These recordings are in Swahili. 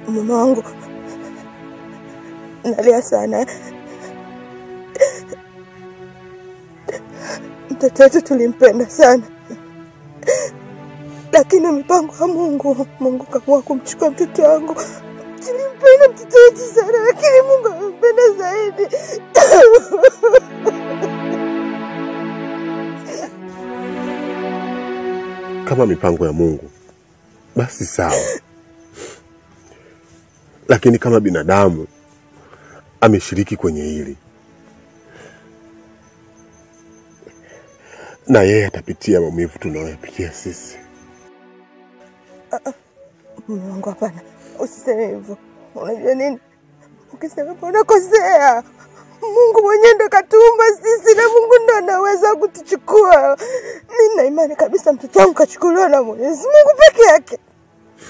Mama wangu nalia sana. Mtoto wetu tulimpenda sana, lakini mipango ya Mungu kaamua kumchukua mtoto wangu. Tulimpenda mtoto wetu sana, lakini Mungu amempenda zaidi. Kama mipango ya Mungu basi sawa, lakini kama binadamu ameshiriki kwenye hili, na yeye atapitia maumivu tunayopitia sisi. Mungu, hapana, usiseme hivyo. Unajua nini? Ukisema hivyo unakosea. Mungu mwenyewe ndo katuumba sisi, na Mungu ndo anaweza kutuchukua. Mimi na imani kabisa mtoto wangu kachukuliwa na Mwenyezi Mungu peke yake.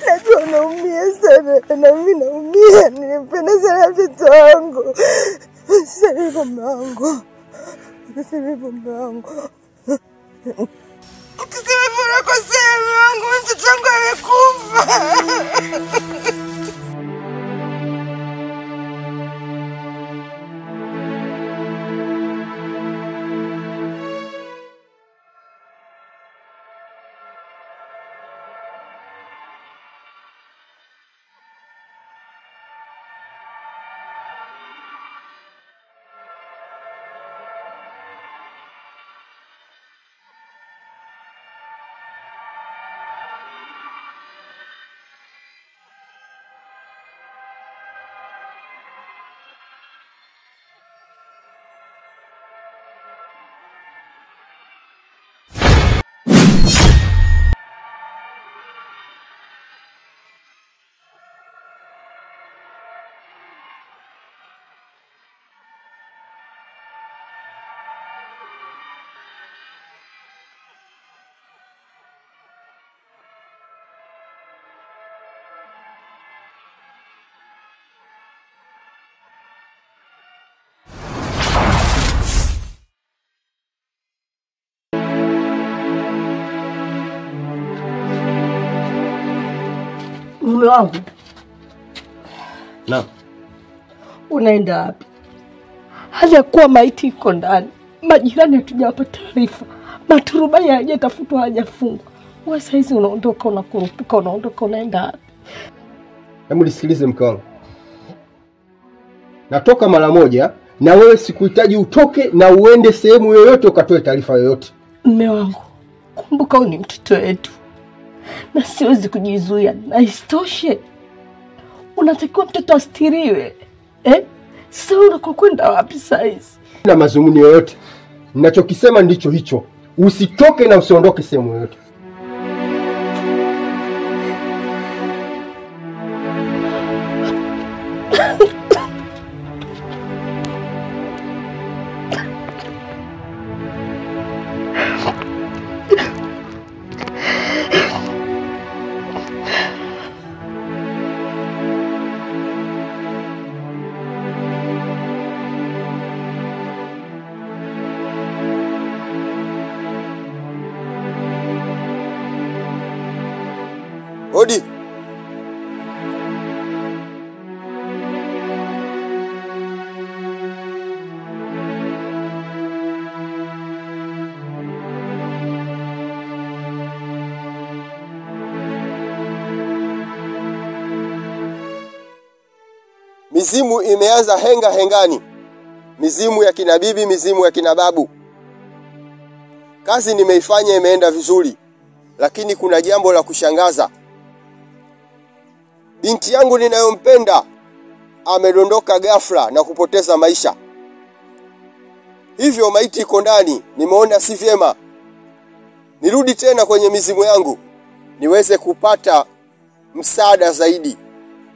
Najua unaumia sana, na mimi naumia. Nilimpenda sana mtoto wangu. Usiseme hivyo mume wangu. Usiseme hivyo mume wangu. Ukisema hivyo unakosea mume wangu. Mtoto wangu amekufa. Mume wangu. Na unaenda wapi? Hali ya kuwa maiti iko ndani. Majirani hatujawapa taarifa. Maturubai hajatafutwa, hajafungwa. Wewe saizi unaondoka, unakurupuka, unaondoka, unaenda wapi? Hebu nisikilize mke wangu. Natoka mara moja, na wewe sikuhitaji utoke na uende sehemu yoyote ukatoe taarifa yoyote. Mume wangu, kumbuka ni mtoto wetu. Na siwezi kujizuia. Na isitoshe unatakiwa mtoto astiriwe. Sasa unakokwenda wapi saizi? Na mazungumzo yoyote. Ninachokisema ndicho hicho. Usitoke na usiondoke sehemu yoyote. Odi. Mizimu imeanza henga hengani. Mizimu ya kina bibi, mizimu ya kina babu. Kazi nimeifanya imeenda vizuri, lakini kuna jambo la kushangaza. Binti yangu ninayompenda amedondoka ghafla na kupoteza maisha. Hivyo maiti iko ndani, nimeona si vyema nirudi tena kwenye mizimu yangu niweze kupata msaada zaidi.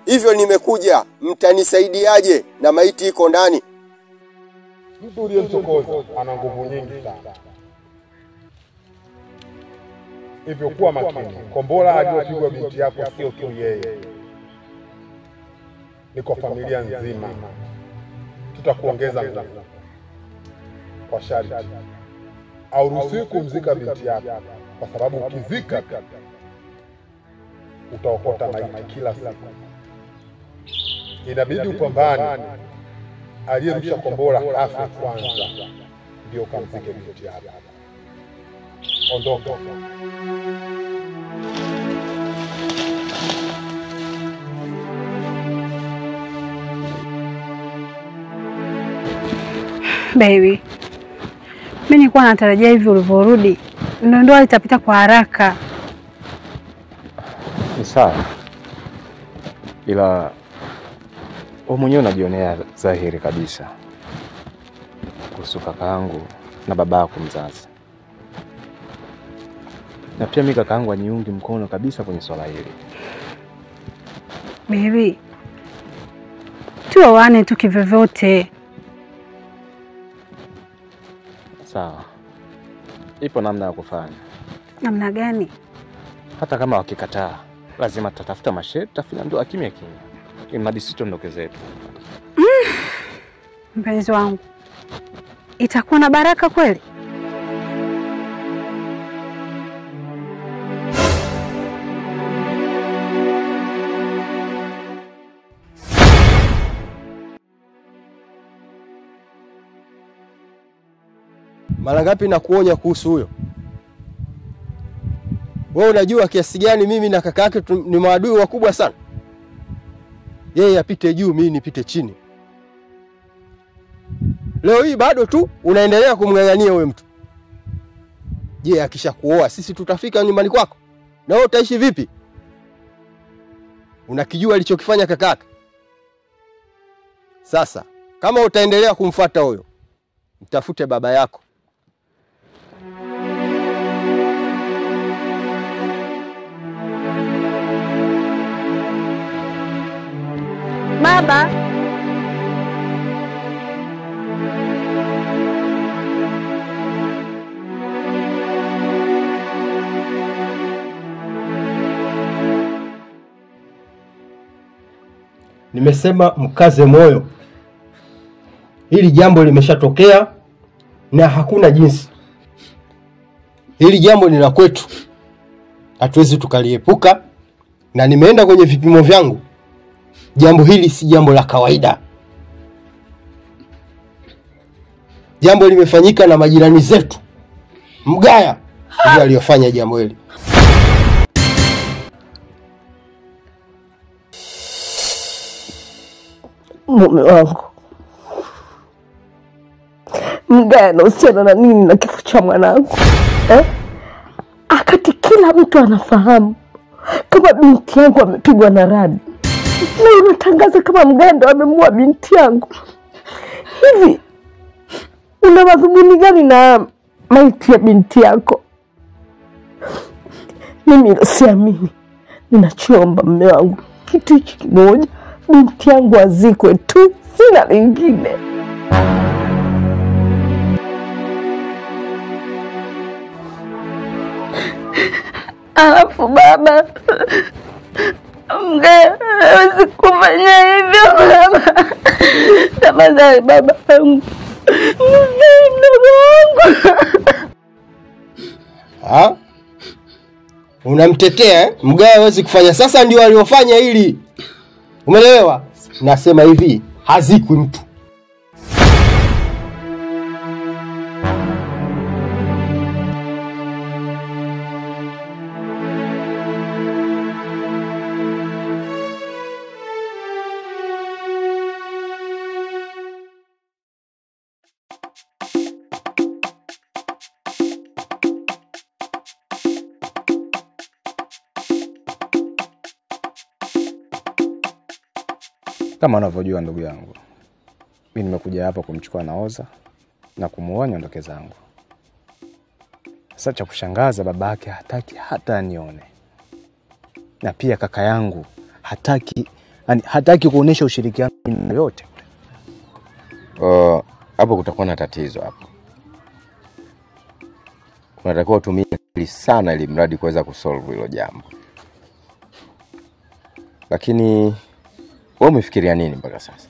Hivyo nimekuja, mtanisaidiaje na maiti iko ndani? Mtu uliyemchokoza ana nguvu nyingi sana. Hivyo kuwa makini. Kombora aliyopigwa binti yako sio tu yeye, ni kwa familia nzima. Tutakuongeza nguvu kwa sharti. Hauruhusiwi kumzika binti yako kwa sababu ukizika utaokota maiti kila siku. Inabidi upambane, aliyerusha kombora afe kwanza, ndio kamzike binti yako. Ondoka. Baby, mimi nilikuwa natarajia hivi ulivyorudi ndoa itapita kwa haraka. Ni sawa, ila wewe mwenyewe unajionea dhahiri kabisa kuhusu kakaangu na babako mzazi, na pia mimi kakaangu aniungi mkono kabisa kwenye swala hili. Baby, tuoane tu kivyovyote. Sawa, ipo namna ya kufanya. Namna gani? Hata kama wakikataa, lazima tutatafuta masharti, tutafanya ndoa kimya kimya, imradi sisi tuondoke zetu. Mpenzi wangu, itakuwa na baraka kweli? Mara ngapi na kuonya kuhusu huyo? Wewe unajua kiasi gani mimi na kaka yake ni maadui wakubwa sana? Yeye apite juu, mimi nipite chini. Leo hii bado tu unaendelea kumng'ang'ania wewe mtu. Je, akishakuoa sisi tutafika nyumbani kwako? Na wewe utaishi vipi? Unakijua alichokifanya kakaka? Sasa, kama utaendelea kumfuata huyo, mtafute baba yako. Baba, nimesema mkaze moyo. Hili jambo limeshatokea na hakuna jinsi. Hili jambo ni la kwetu, hatuwezi tukaliepuka, na nimeenda kwenye vipimo vyangu. Jambo hili si jambo la kawaida. Jambo limefanyika na majirani zetu. Mgaya ndiye aliyofanya jambo hili. Mume wangu, Mgaya anahusiana na nini na kifo cha mwanangu? Akati kila mtu anafahamu kama binti yangu amepigwa na radi, na unatangaza kama Mgaya ndo amemuua binti yangu. Hivi una madhumuni gani na maiti ya binti yako? Mimi siamini. Ninachoomba mume wangu kitu hiki kimoja, binti yangu azikwe tu, sina lingine. Alafu baba, Mgaya hawezi kufanya hivyo baba. Tafadhali baba wangu, mzee mdogo wangu. Unamtetea Mgaya hawezi kufanya. Sasa ndio aliofanya hili. Umeelewa? Nasema hivi, hazikwi mtu. Kama unavyojua ndugu yangu, mimi nimekuja hapa kumchukua Naoza na kumuonya ondoke zangu. Sasa cha kushangaza, babake hataki hata anione. Na pia kaka yangu hataki kuonesha ushirikiano yote. Hapo kutakuwa na tatizo hapo. Unatakiwa utumie akili sana ili mradi kuweza kusolve hilo jambo. Lakini wewe umefikiria nini mpaka sasa?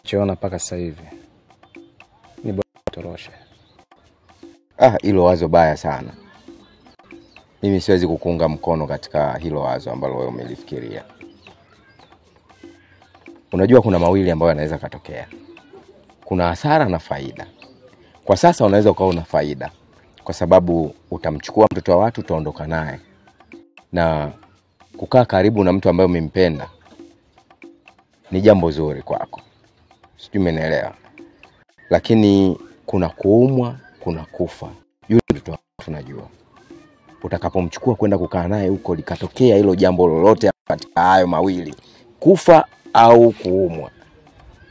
Chiona mpaka sasa hivi ni bora toroshe. Hilo wazo baya sana. mimi siwezi kukuunga mkono katika hilo wazo ambalo wewe umelifikiria. Unajua kuna mawili ambayo yanaweza katokea. Kuna hasara na faida. Kwa sasa unaweza ukawa una faida kwa sababu utamchukua mtoto wa watu, utaondoka naye. Na kukaa karibu na mtu ambaye umempenda ni jambo zuri kwako. Sijui umenielewa. Lakini kuna kuumwa, kuna kufa. Yule mtoto tunajua. Utakapomchukua kwenda kukaa naye huko likatokea hilo jambo lolote katika hayo mawili, kufa au kuumwa,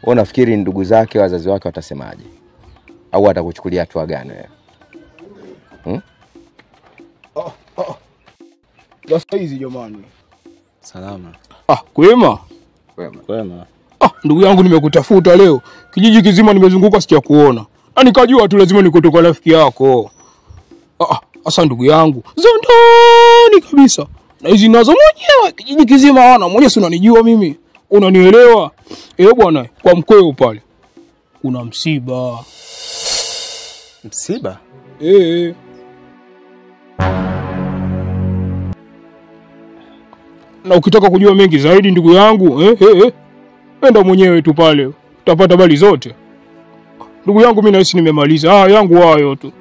wewe unafikiri ndugu zake, wazazi wake watasemaje? Au watakuchukulia hatua gani wewe? Sasa hizi jamani. Salama. Kwema. Kwema. Ndugu yangu nimekutafuta leo. Kijiji kizima nimezunguka sija kuona. Na nikajua tu lazima nikutoka rafiki yako. Asa ndugu yangu, zondoni kabisa. Na hizi nazo mwenyewe kijiji kizima wana. Mwenyewe si unanijua mimi. Unanielewa? Bwana, kwa mkweo pale kuna msiba. Msiba? Na ukitaka kujua mengi zaidi ndugu yangu, enda mwenyewe tu pale. Utapata habari zote. Ndugu yangu mimi nahisi nimemaliza. Yangu hayo tu.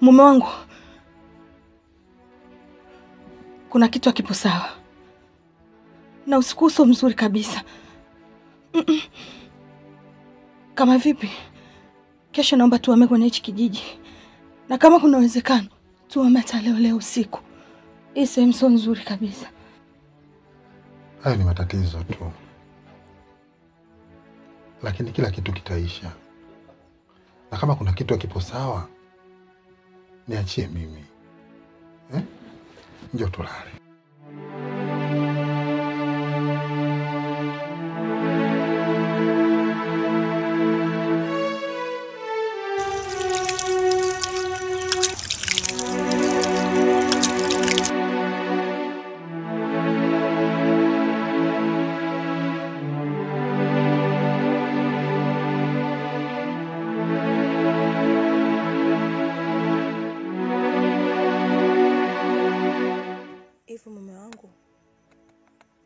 Mume wangu, kuna kitu hakipo sawa. Na usiku uso mzuri kabisa. Kama vipi? Kesho naomba tuame kwenye hichi kijiji. Na kama kuna uwezekano, tuame hata leo usiku. Hii sehemu sio nzuri kabisa. Haya ni matatizo tu. Lakini kila kitu kitaisha. Na kama kuna kitu hakipo sawa, niachie mimi. Njoo tulale.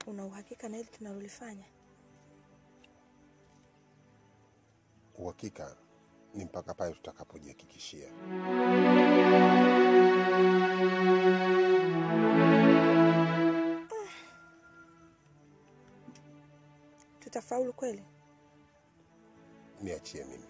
Una uhakika na hili tunalolifanya? Uhakika ni mpaka pale tutakapojihakikishia. Tutafaulu kweli? Niachie mimi.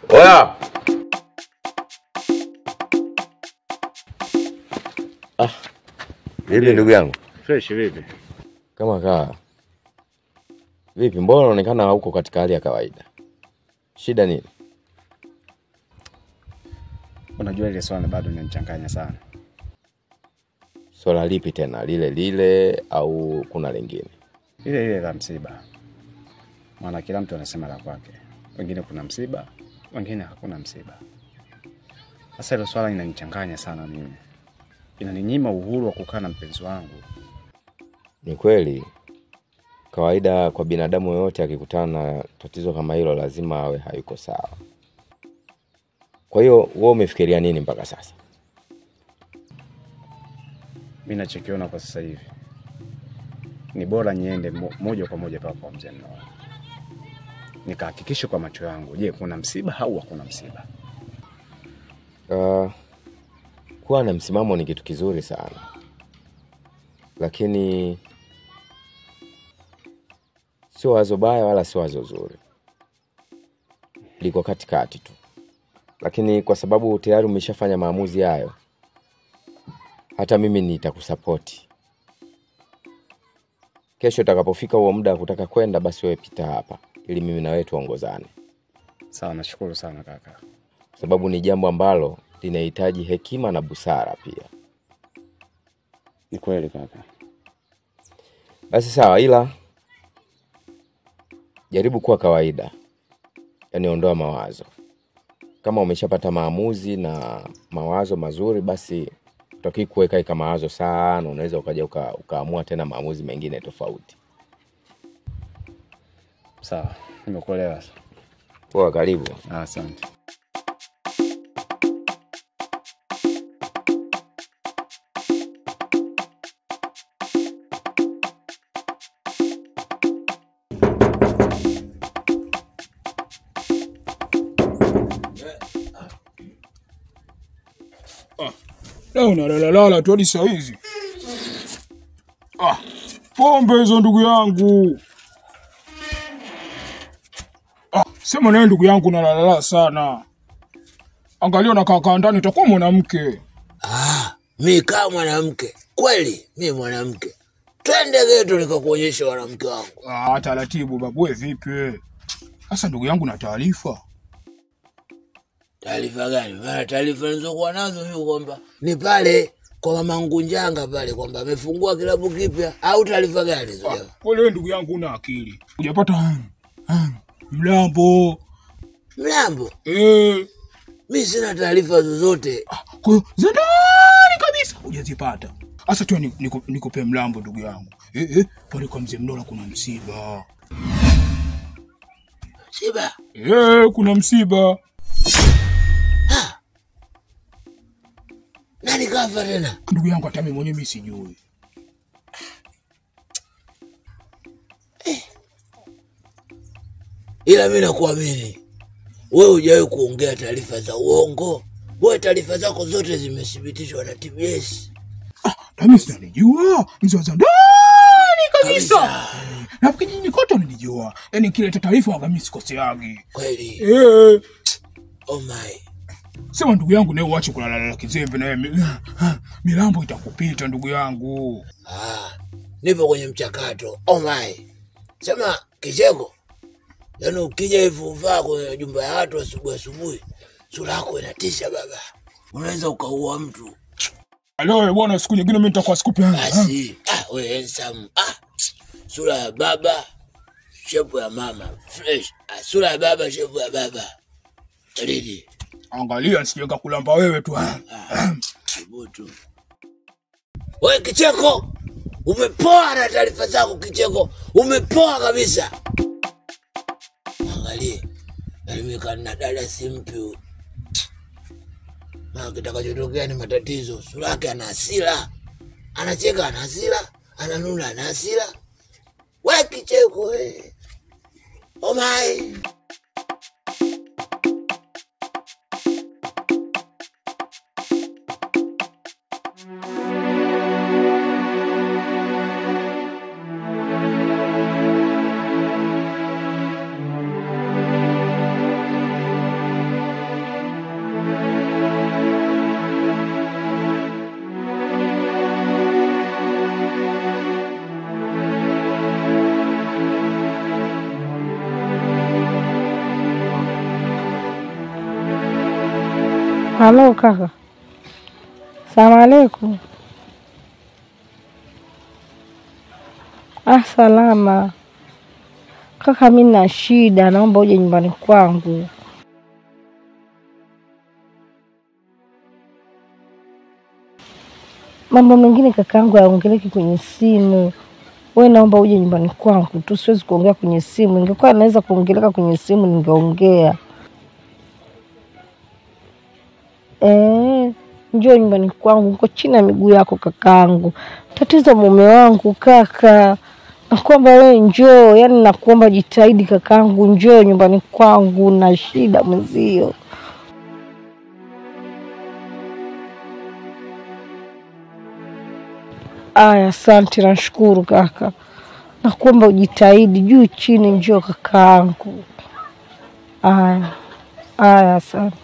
Oya. Vipi ndugu yangu? Fresh vipi? Kama kaa. Vipi, mbona unaonekana huko katika hali ya kawaida? Shida nini? Unajua ile swala bado linanichanganya sana. Swala lipi tena? Lile au kuna lingine? Ile la msiba. Maana kila mtu anasema la kwake. Wengine kuna msiba, wengine hakuna msiba. Sasa hilo swala linanichanganya sana mimi. Inaninyima uhuru wa kukaa na mpenzi wangu. Ni kweli. Kawaida kwa binadamu yote akikutana na tatizo kama hilo lazima awe hayuko sawa. Kwa hiyo wewe umefikiria nini mpaka sasa? Mimi nachokiona kwa sasa hivi ni bora niende moja kwa moja kwa mzee Mnola. Nikahakikisha kwa macho yangu, je, kuna msiba au hakuna msiba? Kuwa na msimamo ni kitu kizuri sana. Lakini sio wazo baya wala sio wazo zuri. Liko katikati tu. Lakini kwa sababu tayari umeshafanya maamuzi hayo, hata mimi nitakusupport. Kesho utakapofika huo muda kutaka kwenda, basi wewe pita hapa ili mimi na wewe tuongozane. Sawa, nashukuru sana kaka. Sababu ni jambo ambalo linahitaji hekima na busara pia. Ni kweli kaka. Basi sawa, ila jaribu kuwa kawaida. Yaani ondoa mawazo. Kama umeshapata maamuzi na mawazo mazuri, basi utaki kuweka kama mawazo sana, unaweza ukaja ukaamua tena maamuzi mengine tofauti. Sawa, nimekuelewa. Poa, karibu. Asante. Leo unalala tu hadi saa hizi. Pombe hizo ndugu yangu. Sema naye ndugu yangu unalala sana. Angalia na kaka ndani utakuwa mwanamke. Mimi kama mwanamke. Kweli, mimi mwanamke. Twende geto nikakuonyesha wanamke wangu. Taratibu babu, wewe vipi? Sasa ndugu yangu na taarifa. Taarifa gani? Maana taarifa nilizokuwa nazo mimi kwamba ni pale kwa mama Ngunjanga pale kwamba amefungua kilabu kipya, au taarifa gani hizo? Pole ndugu yangu una akili. Hujapata mlambo. Mlambo? Mimi sina taarifa zozote. Kwa hiyo zandani kabisa hujazipata. Sasa tu nikupe mlambo ndugu yangu. Pale kwa mzee Mnola kuna msiba. Msiba? Kuna msiba. Nani kafa tena? Ndugu yangu hata mimi mwenyewe sijui. Ila mimi nakuamini. Wewe hujawahi kuongea taarifa za uongo. Wewe taarifa zako zote zimethibitishwa na TBS. Mimi sinajua. Mzee ndani kabisa. Na kijijini kote unanijua. Yaani kile taarifa waga mimi sikoseagi. Kweli? Oh my. Sema ndugu yangu nawe uache kulala kizembe na milambo itakupita ndugu yangu. Nipo kwenye mchakato. Oh my. Sema Kicheko. Yaani ukija hivi uvaa kwenye jumba ya watu asubuhi, sura yako inatisha baba. Unaweza ukaua mtu. Alo bwana, siku nyingine mimi nitakuwa sikupi. Basi, wewe handsome. Sura ya baba, shepu ya mama, fresh. Sura ya baba, shepu ya baba. Taridi. Angalia nisijeka kulamba wewe tu. Kibutu. Wewe Kicheko, umepoa na taarifa zako Kicheko. Umepoa kabisa. Angalia. Alimeka na dada simpi. Na kitakachotokea ni matatizo. Sura yake ana hasira. Anacheka ana hasira, ananuna ana hasira. Wewe Kicheko wewe. Oh my. Halo kaka. Salamu alaykum. Salama. Kaka, mimi na shida, naomba uje nyumbani kwangu. Mambo mengine kakaangu yaongeleki kwenye simu. Wewe naomba uje nyumbani kwangu. Tusiwezi kuongea kwenye simu. Ingekuwa naweza kuongeleka kwenye simu ningeongea. Njoo nyumbani kwangu, niko chini ya miguu yako kakaangu. Tatizo mume wangu kaka. Nakuomba wewe njoo, yani nakuomba jitahidi kakaangu, njoo nyumbani kwangu, na shida mwenzio. Aya, asante, nashukuru kaka. Nakuomba ujitahidi, juu chini, njoo kakaangu. Aya, asante.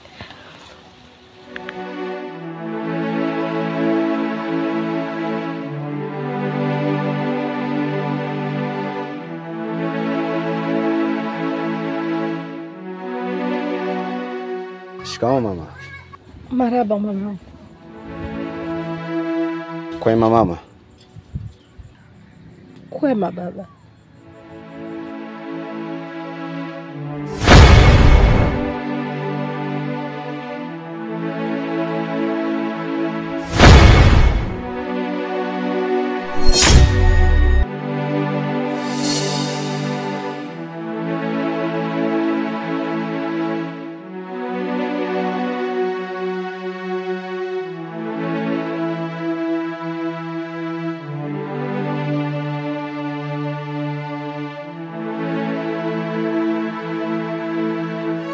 Shikamoo mama. Marhaba mama. Kwema mama. Kwema baba.